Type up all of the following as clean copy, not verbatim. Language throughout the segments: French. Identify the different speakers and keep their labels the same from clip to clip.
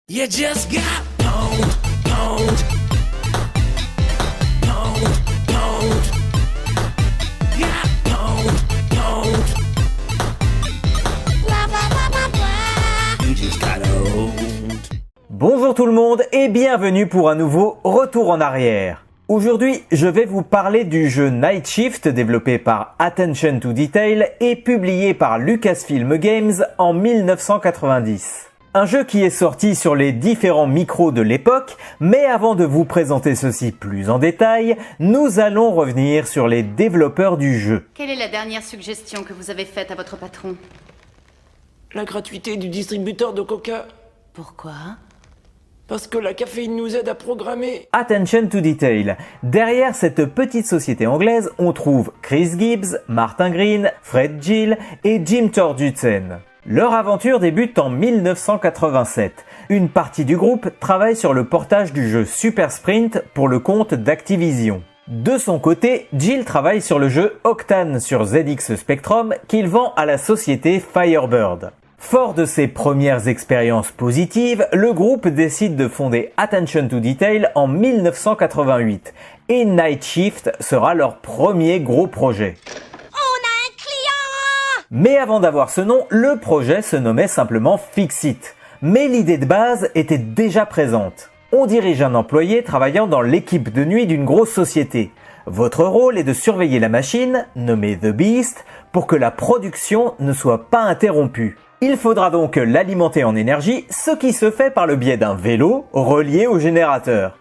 Speaker 1: You just got pwned, pwned, pwned, pwned. Got pwned, pwned. Blah, blah, blah, blah, blah. You just got owned.
Speaker 2: Bonjour tout le monde et bienvenue pour un nouveau Retour en arrière. Aujourd'hui, je vais vous parler du jeu Night Shift développé par Attention to Detail et publié par Lucasfilm Games en 1990. Un jeu qui est sorti sur les différents micros de l'époque, mais avant de vous présenter ceci plus en détail, nous allons revenir sur les développeurs du jeu.
Speaker 3: Quelle est la dernière suggestion que vous avez faite à votre patron?
Speaker 4: La gratuité du distributeur de Coca.
Speaker 3: Pourquoi?
Speaker 4: Parce que la caféine nous aide à programmer.
Speaker 2: Attention to Detail. Derrière cette petite société anglaise, on trouve Chris Gibbs, Martin Green, Fred Gill et Jim Torjussen. Leur aventure débute en 1987. Une partie du groupe travaille sur le portage du jeu Super Sprint pour le compte d'Activision. De son côté, Gill travaille sur le jeu Octane sur ZX Spectrum qu'il vend à la société Firebird. Fort de ses premières expériences positives, le groupe décide de fonder Attention to Detail en 1988 et Night Shift sera leur premier gros projet. Mais avant d'avoir ce nom, le projet se nommait simplement Fix-It. Mais l'idée de base était déjà présente. On dirige un employé travaillant dans l'équipe de nuit d'une grosse société. Votre rôle est de surveiller la machine, nommée The Beast, pour que la production ne soit pas interrompue. Il faudra donc l'alimenter en énergie, ce qui se fait par le biais d'un vélo relié au générateur.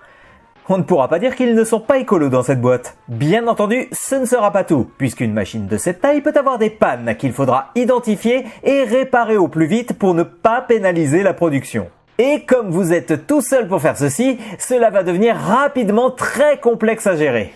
Speaker 2: On ne pourra pas dire qu'ils ne sont pas écolos dans cette boîte. Bien entendu, ce ne sera pas tout, puisqu'une machine de cette taille peut avoir des pannes qu'il faudra identifier et réparer au plus vite pour ne pas pénaliser la production. Et comme vous êtes tout seul pour faire ceci, cela va devenir rapidement très complexe à gérer.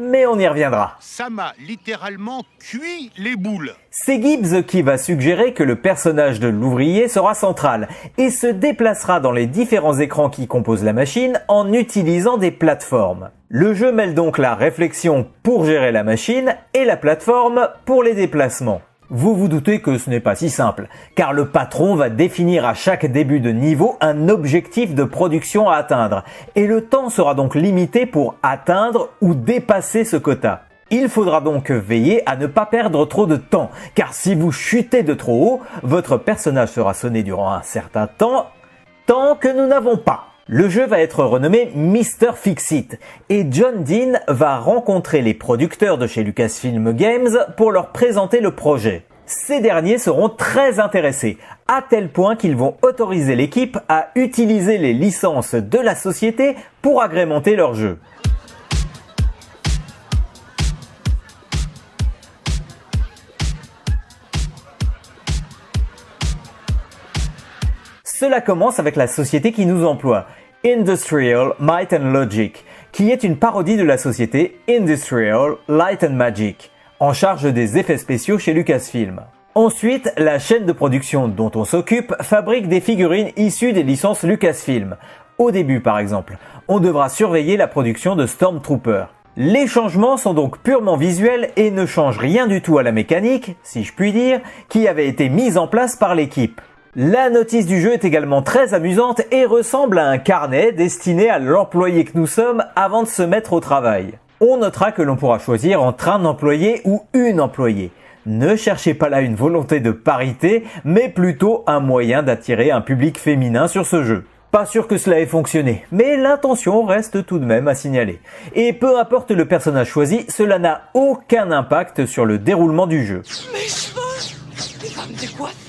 Speaker 2: Mais on y reviendra.
Speaker 5: Ça m'a littéralement cuit les boules.
Speaker 2: C'est Gibbs qui va suggérer que le personnage de l'ouvrier sera central et se déplacera dans les différents écrans qui composent la machine en utilisant des plateformes. Le jeu mêle donc la réflexion pour gérer la machine et la plateforme pour les déplacements. Vous vous doutez que ce n'est pas si simple, car le patron va définir à chaque début de niveau un objectif de production à atteindre, et le temps sera donc limité pour atteindre ou dépasser ce quota. Il faudra donc veiller à ne pas perdre trop de temps, car si vous chutez de trop haut, votre personnage sera sonné durant un certain temps que nous n'avons pas. Le jeu va être renommé Mr. Fix-It et John Dean va rencontrer les producteurs de chez Lucasfilm Games pour leur présenter le projet. Ces derniers seront très intéressés, à tel point qu'ils vont autoriser l'équipe à utiliser les licences de la société pour agrémenter leur jeu. Cela commence avec la société qui nous emploie, Industrial Might and Logic, qui est une parodie de la société Industrial Light and Magic, en charge des effets spéciaux chez Lucasfilm. Ensuite, la chaîne de production dont on s'occupe fabrique des figurines issues des licences Lucasfilm. Au début par exemple, on devra surveiller la production de Stormtrooper. Les changements sont donc purement visuels et ne changent rien du tout à la mécanique, si je puis dire, qui avait été mise en place par l'équipe. La notice du jeu est également très amusante et ressemble à un carnet destiné à l'employé que nous sommes avant de se mettre au travail. On notera que l'on pourra choisir entre un employé ou une employée. Ne cherchez pas là une volonté de parité, mais plutôt un moyen d'attirer un public féminin sur ce jeu. Pas sûr que cela ait fonctionné, mais l'intention reste tout de même à signaler. Et peu importe le personnage choisi, cela n'a aucun impact sur le déroulement du jeu.
Speaker 4: Mes cheveux, il va me décoiffer.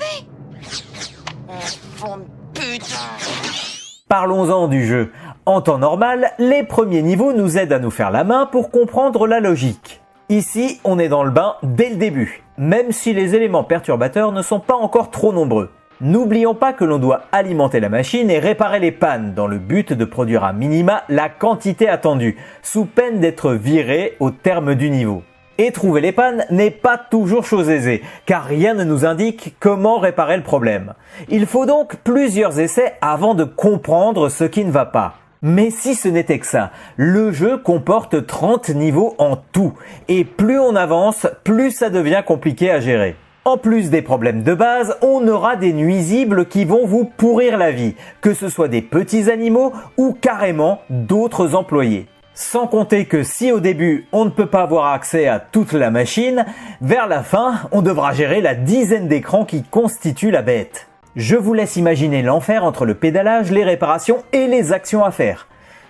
Speaker 2: Parlons-en du jeu. En temps normal, les premiers niveaux nous aident à nous faire la main pour comprendre la logique. Ici, on est dans le bain dès le début, même si les éléments perturbateurs ne sont pas encore trop nombreux. N'oublions pas que l'on doit alimenter la machine et réparer les pannes dans le but de produire à minima la quantité attendue, sous peine d'être viré au terme du niveau. Et trouver les pannes n'est pas toujours chose aisée, car rien ne nous indique comment réparer le problème. Il faut donc plusieurs essais avant de comprendre ce qui ne va pas. Mais si ce n'était que ça, le jeu comporte 30 niveaux en tout, et plus on avance, plus ça devient compliqué à gérer. En plus des problèmes de base, on aura des nuisibles qui vont vous pourrir la vie, que ce soit des petits animaux ou carrément d'autres employés. Sans compter que si au début on ne peut pas avoir accès à toute la machine, vers la fin on devra gérer la dizaine d'écrans qui constituent la bête. Je vous laisse imaginer l'enfer entre le pédalage, les réparations et les actions à faire.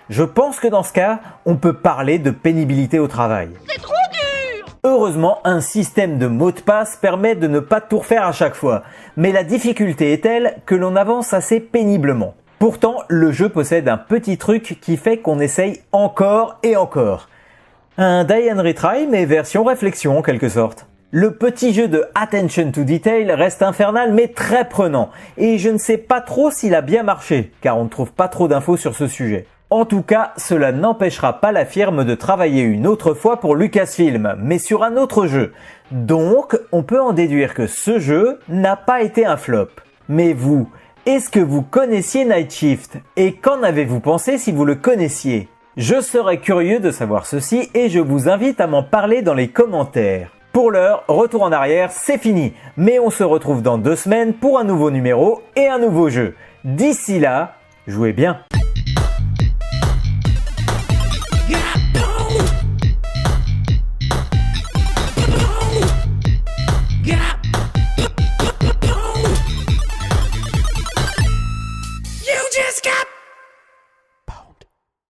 Speaker 2: Je pense que dans ce cas, on peut parler de pénibilité au travail.
Speaker 1: C'est trop dur!
Speaker 2: Heureusement, un système de mots de passe permet de ne pas tout refaire à chaque fois, mais la difficulté est telle que l'on avance assez péniblement. Pourtant, le jeu possède un petit truc qui fait qu'on essaye encore et encore. Un die and retry, mais version réflexion en quelque sorte. Le petit jeu de Attention to Detail reste infernal mais très prenant, et je ne sais pas trop s'il a bien marché, car on ne trouve pas trop d'infos sur ce sujet. En tout cas, cela n'empêchera pas la firme de travailler une autre fois pour Lucasfilm, mais sur un autre jeu. Donc, on peut en déduire que ce jeu n'a pas été un flop. Mais vous, est-ce que vous connaissiez Night Shift? Et qu'en avez-vous pensé si vous le connaissiez? Je serais curieux de savoir ceci et je vous invite à m'en parler dans les commentaires. Pour l'heure, retour en arrière, c'est fini. Mais on se retrouve dans 2 semaines pour un nouveau numéro et un nouveau jeu. D'ici là, jouez bien.